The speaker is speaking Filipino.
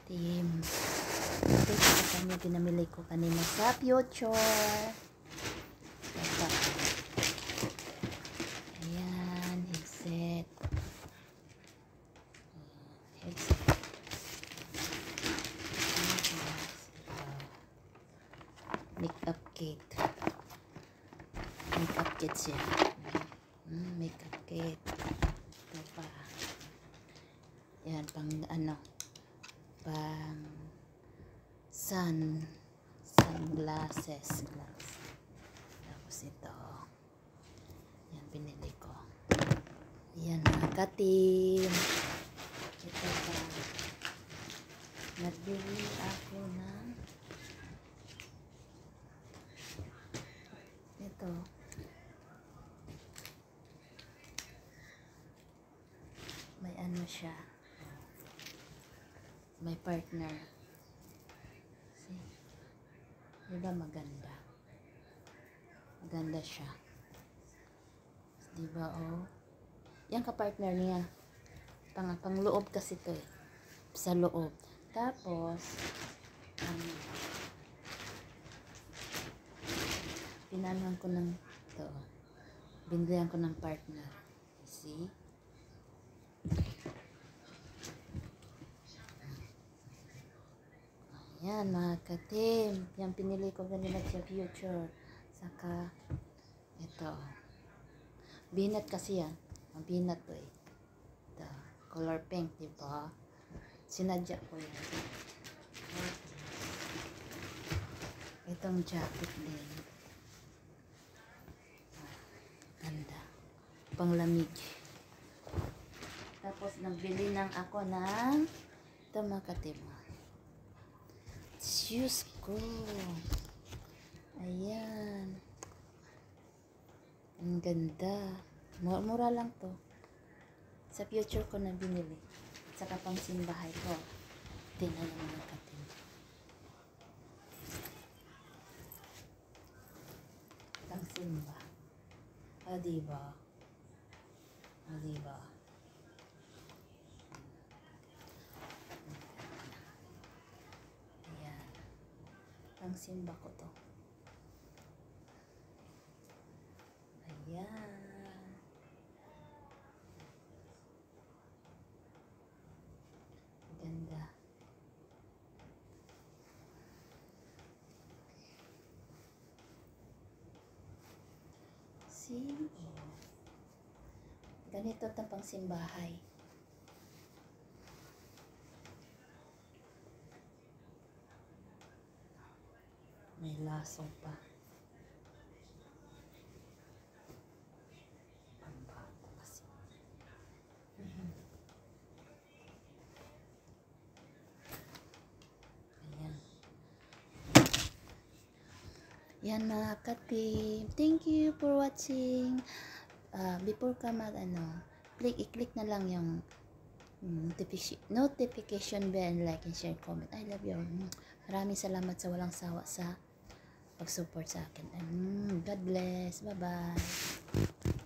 team. Ito sa kanya pinamili ko kanina sa Future. Ito. Ayan, headset. Headset. Makeup kit. Makeup kit siya. Makeup kit. Ito pa. Yan, pang ano, pang sunglasses. Tapos ito. Yan, binili ko. Yan, mga ka-team. Ito pa. Nagbili ako ng ito. May ano siya. May partner. See? Diba maganda? Maganda siya. Diba, oh? Yan ka-partner niya. Pang loob kasi to eh. Sa loob. Tapos, pinanuhan ko ng ito. Binilihan ko ng partner. See? Ayan, mga ka-team. Yan, pinili ko ganila sa Future. Saka, ito. Binat kasi yan. Binat to eh. Ito. Color pink, diba? Sinadya ko yan. Itong jacket din. Ganda. Panglamig. Tapos, nagbili ng ako ng ito, mga ka-team. Shoes ko. Ayan. Ang ganda. Mura lang to. Sa Future ko na binili. Saka pang simbahay ko. Tingnan lang mga katin. Pang simba. Diba? Diba? Ang simba ko to. Ayan. Ganda. See? Ganito itong pang simbahay. May laso pa. Pambato kasi. Ayan. Yan mga ka-team. Thank you for watching. Before ka i-click na lang yung notification bell, like and share, comment. I love you. Maraming salamat sa walang sawa sa pag-support sa akin. God bless. Bye-bye.